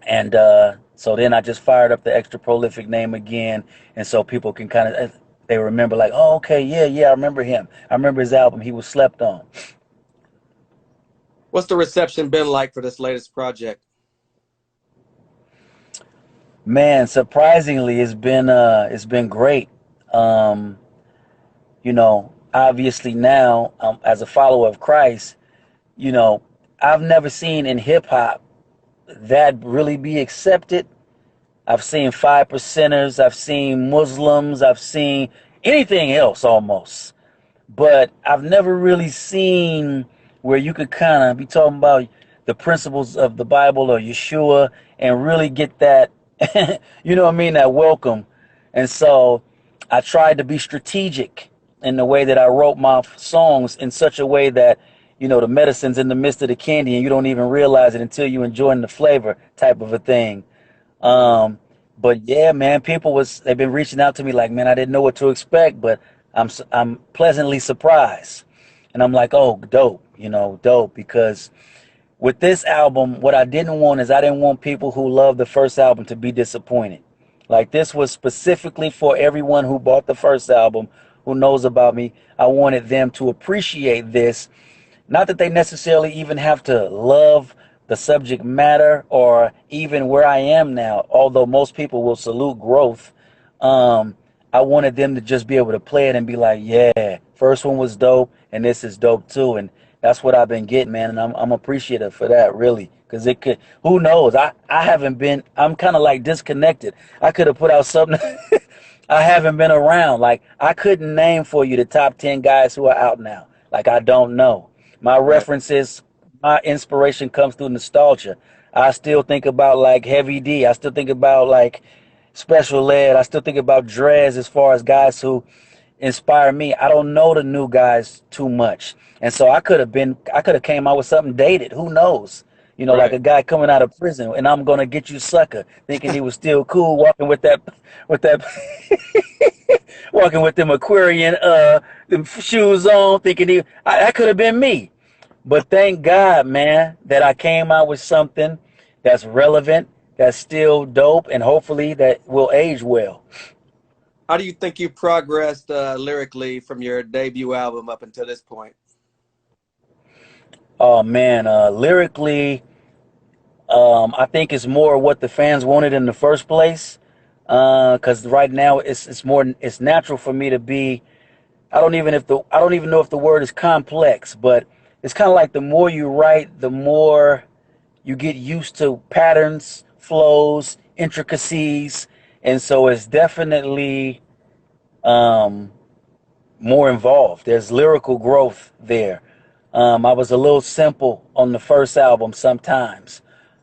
And so then I just fired up the Extra Prolific name again, and so people can kind of they remember like, oh, okay, yeah, yeah, I remember him. I remember his album. He was slept on. What's the reception been like for this latest project? Man, surprisingly, it's been great. Um, Obviously now, as a follower of Christ, you know, I've never seen in hip hop that really be accepted. I've seen five percenters, I've seen Muslims, I've seen anything else almost. But I've never really seen where you could kind of be talking about the principles of the Bible or Yeshua and really get that, you know what I mean, that welcome. And so I tried to be strategic in the way that I wrote my songs in such a way that, the medicine's in the midst of the candy and you don't even realize it until you enjoying the flavor type of a thing. Mm. Um, but yeah, man, they've been reaching out to me like, man, I didn't know what to expect, but I'm pleasantly surprised, and I'm like, oh, dope, dope, because with this album, what I didn't want is I didn't want people who loved the first album to be disappointed. Like this was specifically for everyone who bought the first album, who knows about me. I wanted them to appreciate this, not that they necessarily even have to love the subject matter or even where I am now, although most people will salute growth. Um, I wanted them to just be able to play it and be like, yeah, first one was dope and this is dope too. And that's what I've been getting, man. And I'm appreciative for that, really. Because it could, who knows? I haven't been, I'm kind of like disconnected. I could have put out something. I haven't been around. Like, I couldn't name for you the top 10 guys who are out now. Like, I don't know. My Right. references, my inspiration comes through nostalgia. I still think about like Heavy D. I still think about like Special Ed. I still think about Drez as far as guys who inspire me. I don't know the new guys too much. And so I could have came out with something dated. Who knows? Like Right. a guy coming out of prison and I'm gonna get you sucker, thinking he was still cool walking with that walking with them Aquarian them shoes on, thinking that could have been me. But thank God, man, that I came out with something that's relevant, that's still dope, and hopefully that will age well. How do you think you progressed lyrically from your debut album up until this point? Oh man, lyrically, I think it's more what the fans wanted in the first place. Because right now it's natural for me to be. I don't even know if the word is complex, but it's kind of like the more you write, the more you get used to patterns, flows, intricacies, and so it's definitely um, more involved. There's lyrical growth there. I was a little simple on the first album sometimes.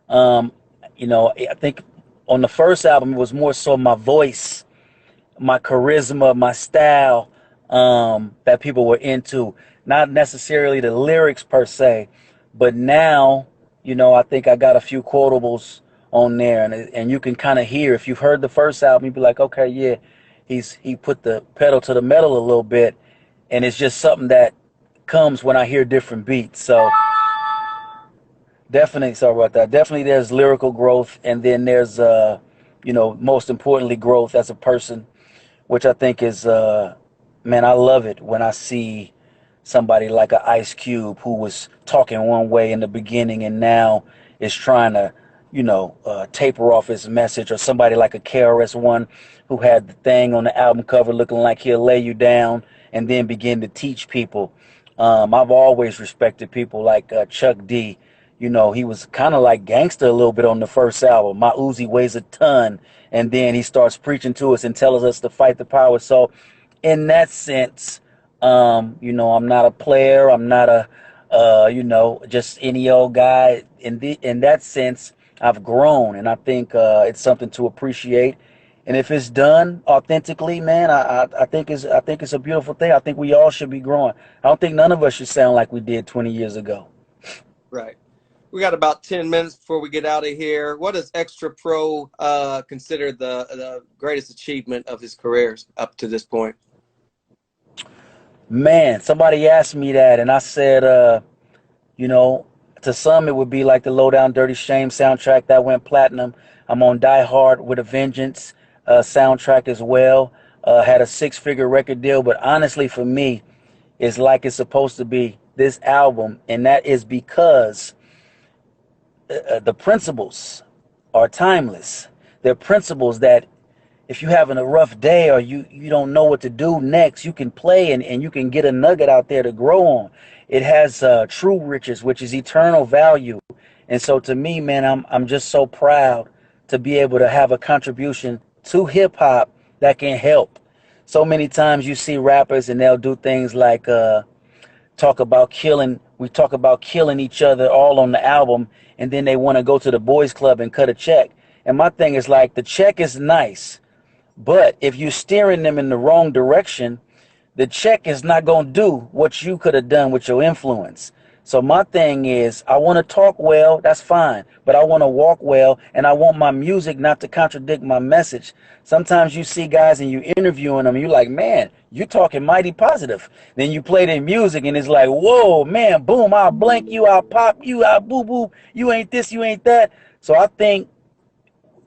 Um, I think on the first album it was more so my voice, my charisma, my style that people were into, not necessarily the lyrics per se. But now, I think I got a few quotables on there, and you can kind of hear if you've heard the first album, you'd be like, okay, yeah, he put the pedal to the metal a little bit, and it's just something that comes when I hear different beats. So definitely, sorry about that. Definitely, there's lyrical growth, and then there's most importantly, growth as a person, which I think is, man, I love it when I see somebody like a Ice Cube who was talking one way in the beginning and now is trying to, taper off his message, or somebody like a KRS-One who had the thing on the album cover looking like he'll lay you down and then begin to teach people. I've always respected people like Chuck D. He was kind of like gangster a little bit on the first album. My Uzi weighs a ton, and then he starts preaching to us and telling us to fight the power. So, in that sense, I'm not a player. I'm not a, just any old guy. In that sense, I've grown, and I think it's something to appreciate. And if it's done authentically, man, I think it's a beautiful thing. I think we all should be growing. I don't think none of us should sound like we did 20 years ago. Right. We got about 10 minutes before we get out of here. What does Extra Pro consider the greatest achievement of his careers up to this point? Man, somebody asked me that, and I said, you know, To some, it would be like the Low Down Dirty Shame soundtrack that went platinum. I'm on Die Hard with a Vengeance soundtrack as well. Had a six-figure record deal, but honestly, for me, it's like it's supposed to be this album, and that is because the principles are timeless. They're principles that if you're having a rough day or you don't know what to do next, you can play and you can get a nugget out there to grow on. It has true riches, which is eternal value. And so to me, man, I'm just so proud to be able to have a contribution to hip hop that can help. So many times you see rappers and they'll do things like talk about killing each other all on the album, and then they want to go to the boys club and cut a check. And my thing is like the check is nice, but if you're steering them in the wrong direction, the check is not going to do what you could have done with your influence. So my thing is, I want to talk well, that's fine, but I want to walk well, and I want my music not to contradict my message. Sometimes you see guys and you interviewing them, and you're like, man, you're talking mighty positive. Then you play their music, and it's like, whoa, man, boom, I'll blank you, I'll pop you, I'll boo boo, you ain't this, you ain't that. So I think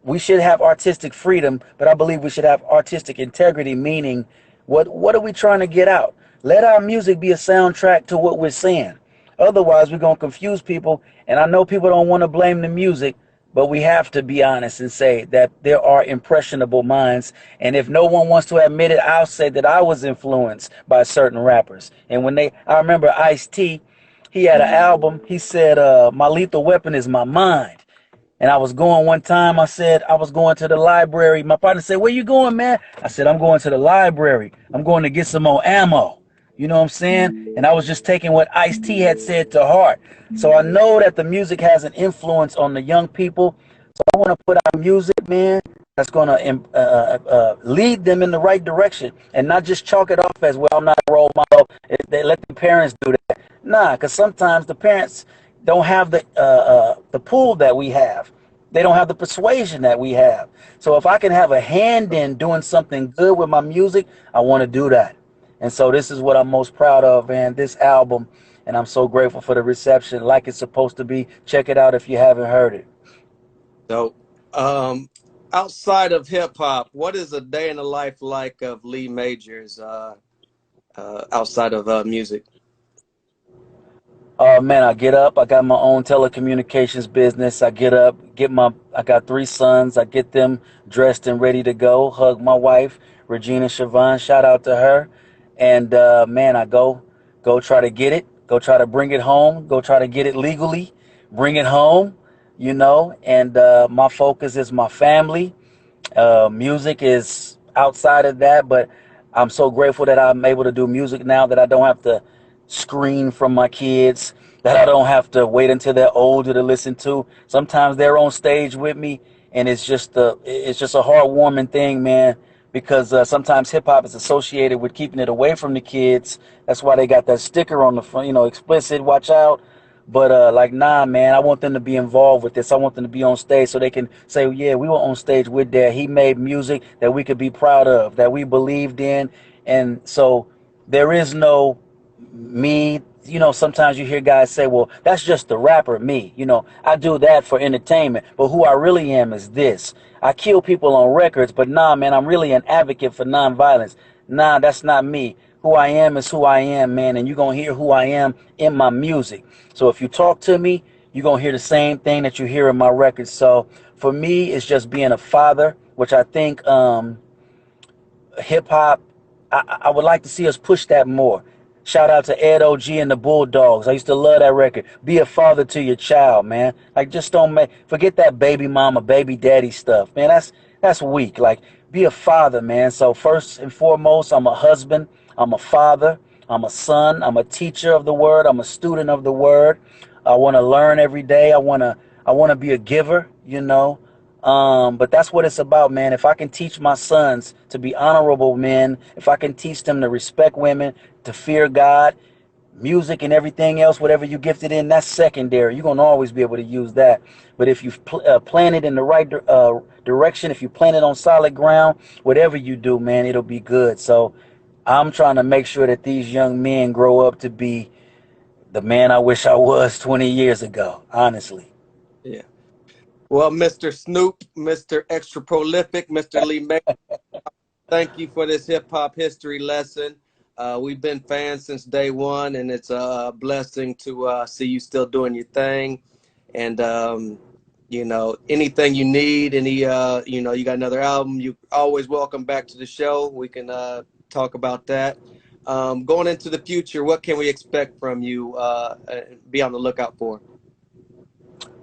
we should have artistic freedom, but I believe we should have artistic integrity, meaning what are we trying to get out? Let our music be a soundtrack to what we're saying. Otherwise, we're going to confuse people, and I know people don't want to blame the music, but we have to be honest and say that there are impressionable minds, and if no one wants to admit it, I'll say that I was influenced by certain rappers. And I remember Ice-T, he had an album, he said, my lethal weapon is my mind. And I was going one time, I said, I was going to the library. My partner said, where you going, man? I said, I'm going to the library. I'm going to get some more ammo. You know what I'm saying? And I was just taking what Ice-T had said to heart. So I know that the music has an influence on the young people. So I want to put out music, man, that's going to lead them in the right direction and not just chalk it off as, well, I'm not a role model. They let the parents do that. Nah, because sometimes the parents don't have the pull that we have. They don't have the persuasion that we have. So if I can have a hand in doing something good with my music, I want to do that. And so this is what I'm most proud of, man, this album. And I'm so grateful for the reception, like it's supposed to be. Check it out if you haven't heard it. So, outside of hip hop, what is a day in the life like of Lee Majors outside of music? Man, I get up. I got my own telecommunications business. I get up, I got three sons. I get them dressed and ready to go. Hug my wife, Regina Siobhan. Shout out to her. And man, I go try to get it. Go try to bring it home. Go try to get it legally. Bring it home. And my focus is my family. Music is outside of that, but I'm so grateful that I'm able to do music now that I don't have to screen from my kids, that I don't have to wait until they're older to listen to. Sometimes they're on stage with me, and it's just a heartwarming thing, man. Because sometimes hip hop is associated with keeping it away from the kids. That's why they got that sticker on the front, explicit, watch out. But like, nah, man, I want them to be involved with this. I want them to be on stage so they can say, yeah, we were on stage with Dad. He made music that we could be proud of, that we believed in. And so there is no me. Sometimes you hear guys say, well, that's just the rapper, me. I do that for entertainment. But who I really am is this. I kill people on records, but nah, man, I'm really an advocate for nonviolence. Nah, that's not me. Who I am is who I am, man, and you're going to hear who I am in my music. So if you talk to me, you're going to hear the same thing that you hear in my records. So for me, it's just being a father, which I think hip hop, I would like to see us push that more. Shout out to Ed OG and the Bulldogs. I used to love that record. Be a father to your child, man. Like, just forget that baby mama, baby daddy stuff, man. That's weak. Like, be a father, man. So first and foremost, I'm a husband. I'm a father. I'm a son. I'm a teacher of the word. I'm a student of the word. I want to learn every day. I want to be a giver. But that's what it's about, man. If I can teach my sons to be honorable men, if I can teach them to respect women, to fear God, music and everything else, whatever you gifted in, that's secondary. You're going to always be able to use that. But if you plant it in the right direction, if you plant it on solid ground, whatever you do, man, it'll be good. So I'm trying to make sure that these young men grow up to be the man I wish I was 20 years ago, honestly. Yeah. Well, Mr. Snoop, Mr. Extra Prolific, Mr. Lee May, thank you for this hip hop history lesson. We've been fans since day one, and it's a blessing to see you still doing your thing. And anything you need, you got another album, you always welcome back to the show. We can talk about that. Going into the future, what can we expect from you? Be on the lookout for.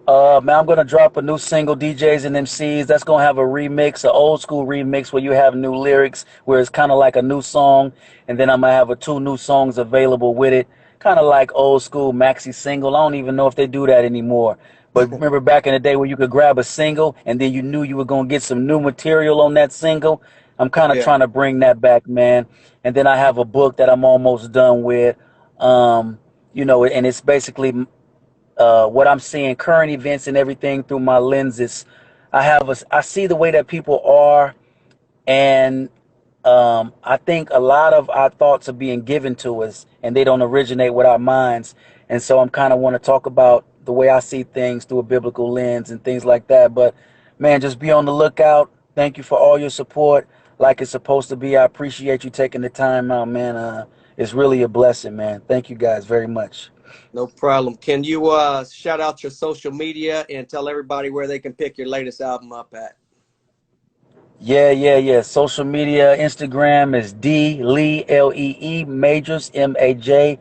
Man, I'm gonna drop a new single, DJs and MCs. That's gonna have a remix, an old school remix where you have new lyrics, where it's kind of like a new song, and then I'm gonna have two new songs available with it, kind of like old school maxi single. I don't even know if they do that anymore. But remember back in the day where you could grab a single and then you knew you were gonna get some new material on that single. I'm kind of Yeah. trying to bring that back, man. And then I have a book that I'm almost done with. Um, and it's basically what I'm seeing, current events and everything through my lenses. I see the way that people are, and I think a lot of our thoughts are being given to us, and they don't originate with our minds. And so I'm kind of want to talk about the way I see things through a biblical lens and things like that. But man, just be on the lookout. Thank you for all your support, like it's supposed to be. I appreciate you taking the time out, man. It's really a blessing, man. Thank you guys very much. No problem. Can you shout out your social media and tell everybody where they can pick your latest album up at? Yeah. Social media, Instagram is D Lee Lee Majors Majors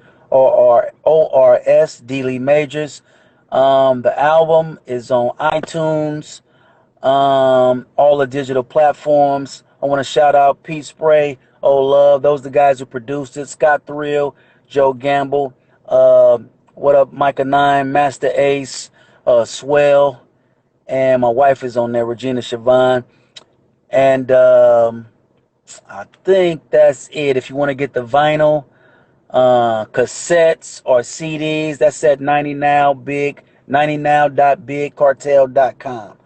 D Lee Majors. The album is on iTunes, all the digital platforms. I want to shout out Pete Spray, Oh Love. Those are the guys who produced it. Scott Thrill, Joe Gamble. What up, Micah Nine, Master Ace, Swell, and my wife is on there, Regina Siobhan. And I think that's it. If you want to get the vinyl, cassettes or CDs, that's at 90now.bigcartel.com.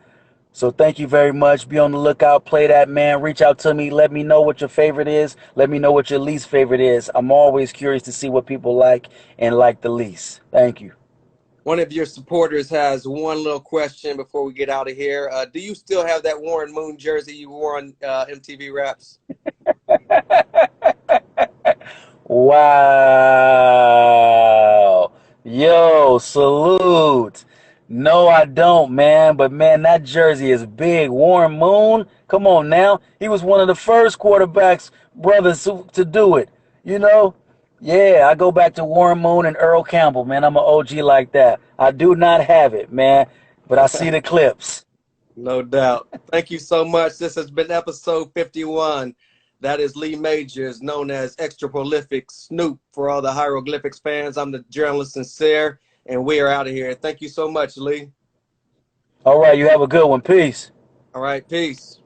So thank you very much. Be on the lookout. Play that, man. Reach out to me. Let me know what your favorite is. Let me know what your least favorite is. I'm always curious to see what people like and like the least. Thank you. One of your supporters has one little question before we get out of here. Do you still have that Warren Moon jersey you wore on MTV Raps? Wow. Yo, salute. No, I don't, man. But man, that jersey is big. Warren Moon, come on now. He was one of the first quarterbacks, brothers, to do it. You know? Yeah, I go back to Warren Moon and Earl Campbell, man. I'm an OG like that. I do not have it, man. But I see the clips. No doubt. Thank you so much. This has been episode 51. That is Lee Majors, known as Extra Prolific Snoop for all the hieroglyphics fans. I'm the journalist Sin-seer, and we are out of here. Thank you so much, Lee. All right, you have a good one. Peace. All right, peace.